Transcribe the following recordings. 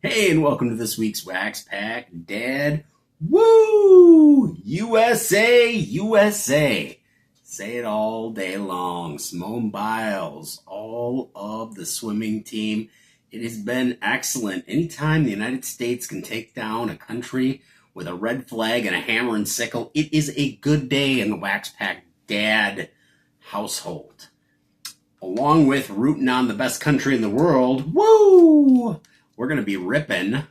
Hey, and welcome to this week's Wax Pack Dad. Woo! USA, USA. Say it all day long. Simone Biles, all of the swimming team. It has been excellent. Anytime the United States can take down a country with a red flag and a hammer and sickle, it is a good day in the Wax Pack Dad household. Along with rooting on the best country in the world, woo! We're going to be ripping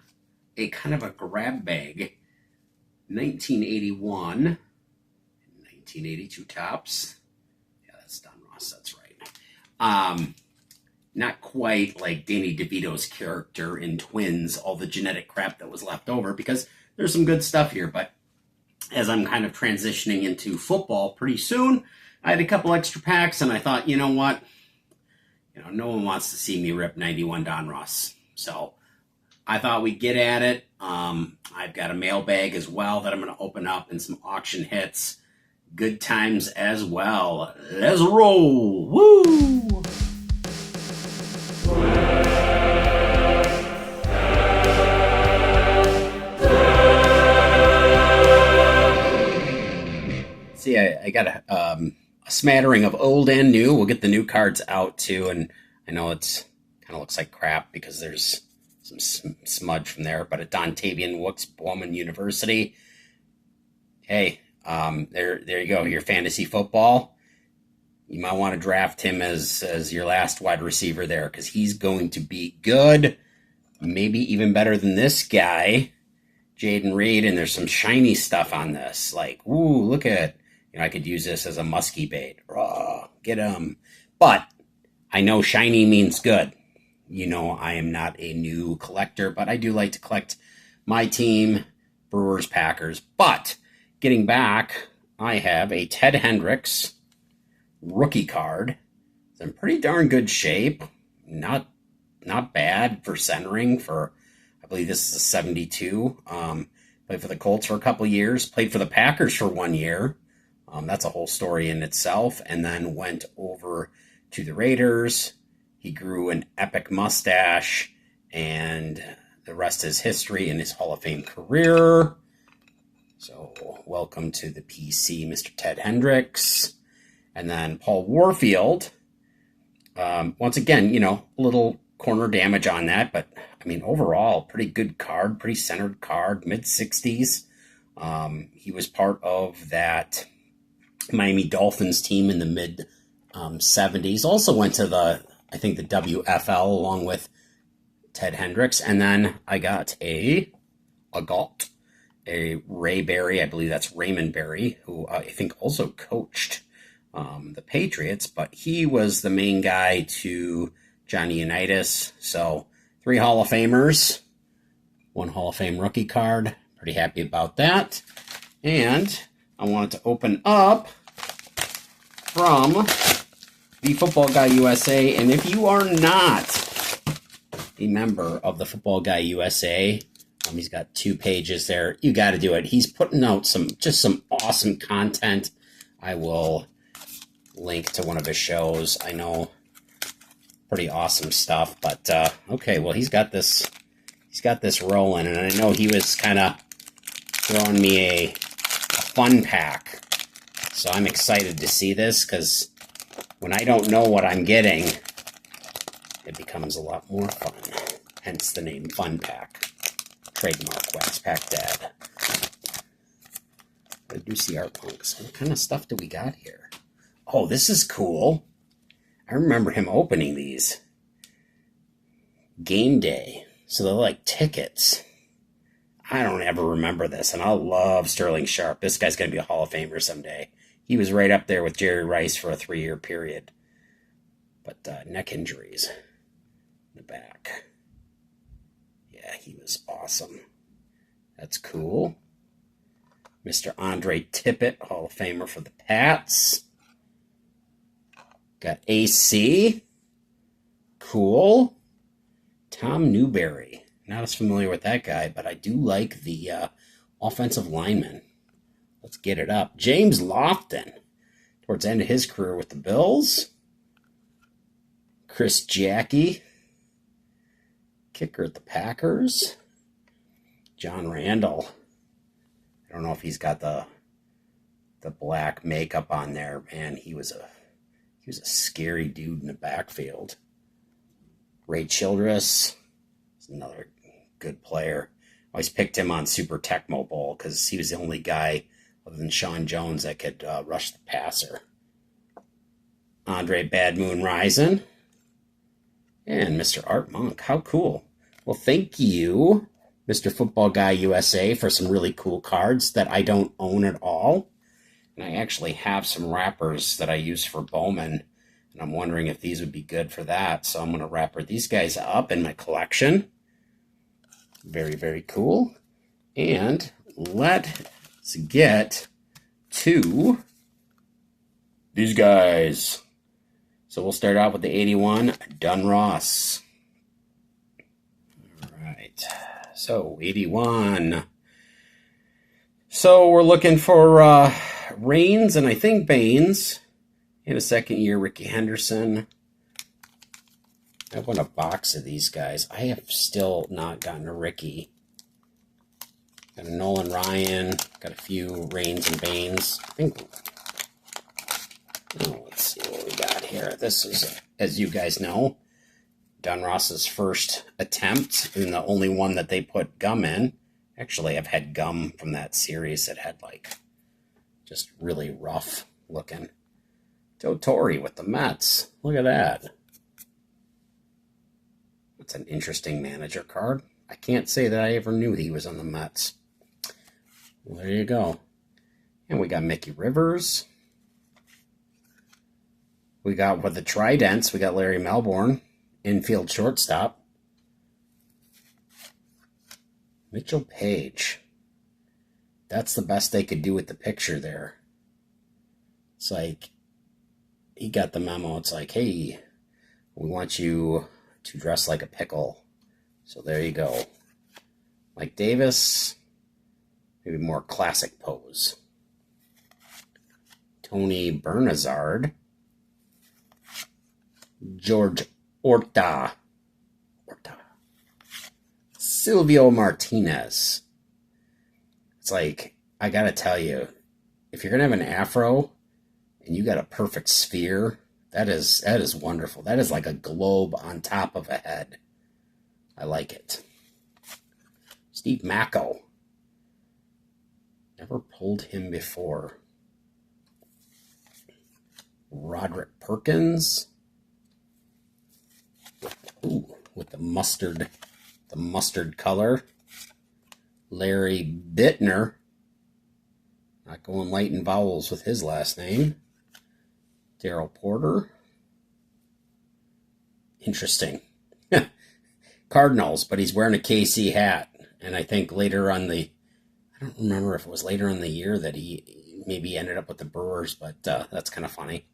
a kind of a grab bag 1981, 1982 tops. Yeah, that's Don Ross, that's right. Not quite like Danny DeVito's character in Twins, all the genetic crap that was left over, because there's some good stuff here. But as I'm kind of transitioning into football pretty soon, I had a couple extra packs, and I thought, you know what? No one wants to see me rip 91 Don Ross. So I thought we'd get at it. I've got a mailbag as well that I'm going to open up and some auction hits. Good times as well. Let's roll. Woo! See, I got a smattering of old and new. We'll get the new cards out too, and I know it's kind of looks like crap because there's some smudge from there, but at Dontavian Wooks Bowman University. Hey, there you go. Your fantasy football. You might want to draft him as your last wide receiver there because he's going to be good, maybe even better than this guy, Jaden Reed. And there's some shiny stuff on this. Like, ooh, look at. I could use this as a musky bait. Raw, get him. But I know shiny means good. I am not a new collector, but I do like to collect my team, Brewers, Packers. But getting back, I have a Ted Hendricks rookie card. It's in pretty darn good shape. Not bad for centering for, I believe this is a 72. Played for the Colts for a couple years. Played for the Packers for 1 year. That's a whole story in itself. And then went over to the Raiders. He grew an epic mustache, and the rest is history in his Hall of Fame career. So welcome to the PC, Mr. Ted Hendricks. And then Paul Warfield. Once again, a little corner damage on that, but overall, pretty good card, pretty centered card, mid-60s. He was part of that Miami Dolphins team in the mid 70s. Also went to the WFL along with Ted Hendricks. And then I got a Ray Berry, I believe that's Raymond Berry, who I think also coached the Patriots, but he was the main guy to Johnny Unitas. So 3 Hall of Famers, 1 Hall of Fame rookie card. Pretty happy about that. And I wanted to open up from the Football Guy USA. And if you are not a member of the Football Guy USA, he's got 2 pages there. You got to do it. He's putting out some awesome content. I will link to one of his shows. I know, pretty awesome stuff. But okay, well, he's got this rolling, and I know he was kind of throwing me a fun pack. So I'm excited to see this because when I don't know what I'm getting, it becomes a lot more fun. Hence the name Fun Pack. Trademark Wax Pack Dad. I do see art punks. What kind of stuff do we got here? Oh, this is cool. I remember him opening these. Game day. So they're like tickets. I don't ever remember this, and I love Sterling Sharp. This guy's going to be a Hall of Famer someday. He was right up there with Jerry Rice for a 3-year period. But neck injuries in the back. Yeah, he was awesome. That's cool. Mr. Andre Tippett, Hall of Famer for the Pats. Got AC. Cool. Tom Newberry. Not as familiar with that guy, but I do like the offensive lineman. Let's get it up. James Lofton, towards the end of his career with the Bills. Chris Jackie. kicker at the Packers. John Randall. I don't know if he's got the black makeup on there. Man, he was a scary dude in the backfield. Ray Childress is another good player. I always picked him on Super Tecmo Bowl because he was the only guy other than Sean Jones that could rush the passer. Andre Bad Moon Rising. And Mr. Art Monk. How cool. Well, thank you, Mr. Football Guy USA, for some really cool cards that I don't own at all. And I actually have some wrappers that I use for Bowman. And I'm wondering if these would be good for that. So I'm going to wrapper these guys up in my collection. Very, very cool. And let's get to these guys. So we'll start out with the 81 Dunross. All right. So 81. So we're looking for Reigns and I think Baines. In a second year, Ricky Henderson. I want a box of these guys. I have still not gotten a Ricky. Got a Nolan Ryan. Got a few Reigns and Baines. I think. Oh, let's see what we got here. This is, as you guys know, Dunross's first attempt and the only one that they put gum in. Actually, I've had gum from that series that had like just really rough looking. Joe Torre with the Mets. Look at that. That's an interesting manager card. I can't say that I ever knew he was on the Mets. Well, there you go. And we got Mickey Rivers. We got with the Tridents, we got Larry Melbourne, infield shortstop. Mitchell Page. That's the best they could do with the picture there. It's like, he got the memo. It's like, hey, we want you to dress like a pickle. So there you go. Mike Davis, maybe more classic pose. Tony Bernazard. George Orta. Silvio Martinez. It's like, I gotta tell you, if you're gonna have an afro and you got a perfect sphere, that is wonderful. That is like a globe on top of a head. I like it. Steve Macko. Never pulled him before. Roderick Perkins. Ooh, with the mustard color. Larry Bittner. Not going light in vowels with his last name. Daryl Porter. Interesting. Cardinals, but he's wearing a KC hat. And I think later on I don't remember if it was later in the year that he maybe ended up with the Brewers, but that's kind of funny.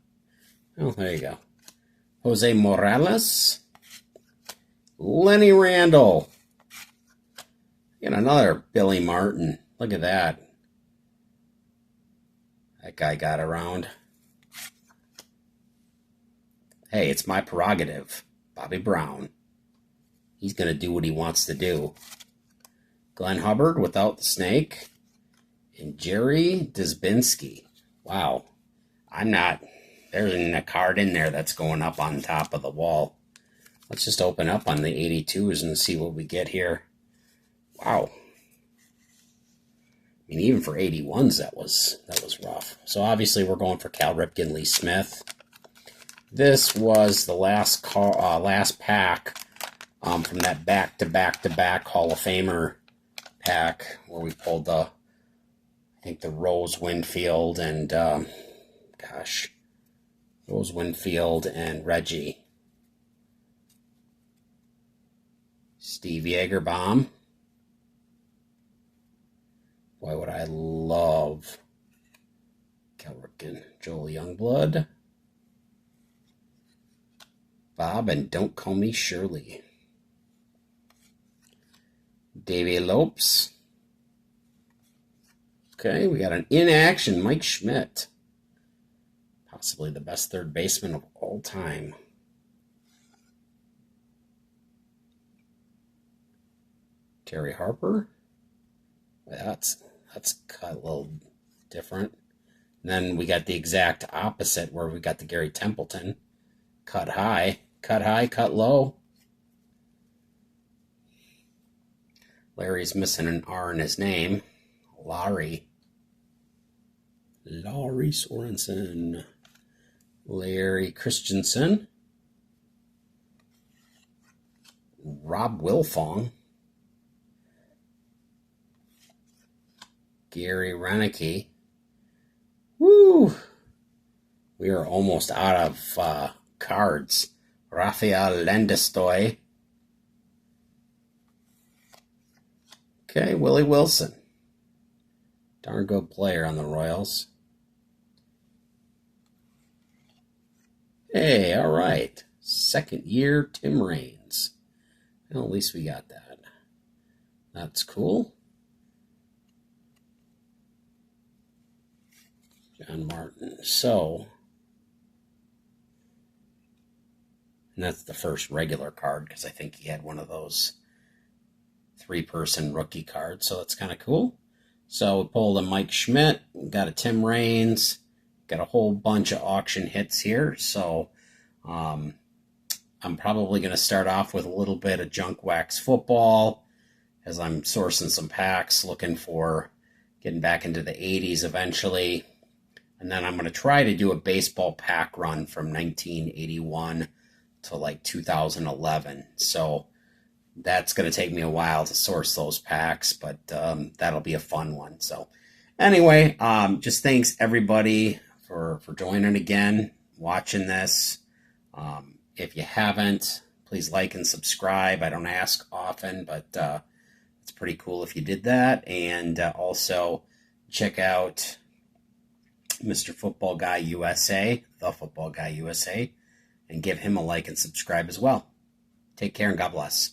Oh, there you go. Jose Morales. Lenny Randall. And another Billy Martin. Look at that. That guy got around. Hey, it's my prerogative. Bobby Brown. He's going to do what he wants to do. Glenn Hubbard without the snake. And Jerry Desbinski. Wow. There's a card in there that's going up on top of the wall. Let's just open up on the 82s and see what we get here. Wow. I mean, even for 81s, that was rough. So obviously we're going for Cal Ripken, Lee Smith. This was the last pack from that back-to-back Hall of Famer pack where we pulled the Rose Winfield and Rose Winfield and Reggie. Steve Jagerbaum. Boy, would I love Cal Ripken. Joel Youngblood. Bob and Don't Call Me Shirley. Davey Lopes. Okay, we got an in-action Mike Schmidt. Possibly the best third baseman of all time. Terry Harper. That's cut a little different. And then we got the exact opposite where we got the Gary Templeton. Cut high, cut low. Larry's missing an R in his name. Larry Sorensen. Larry Christensen. Rob Wilfong. Gary Renicky. Woo! We are almost out of cards. Rafael Landestoy. Okay, Willie Wilson. Darn good player on the Royals. Hey, all right. Second year, Tim Raines. Well, at least we got that. That's cool. John Martin. So, and that's the first regular card because I think he had one of those 3-person rookie cards. So that's kind of cool. So we pulled a Mike Schmidt, got a Tim Raines, got a whole bunch of auction hits here. So I'm probably going to start off with a little bit of junk wax football as I'm sourcing some packs, looking for getting back into the 80s eventually. And then I'm going to try to do a baseball pack run from 1981 to like 2011. So that's going to take me a while to source those packs, but that'll be a fun one. So anyway, just thanks everybody for joining again, watching this. If you haven't, please like and subscribe. I don't ask often, but it's pretty cool if you did that. And also check out Mr. Football Guy USA, The Football Guy USA, and give him a like and subscribe as well. Take care and God bless.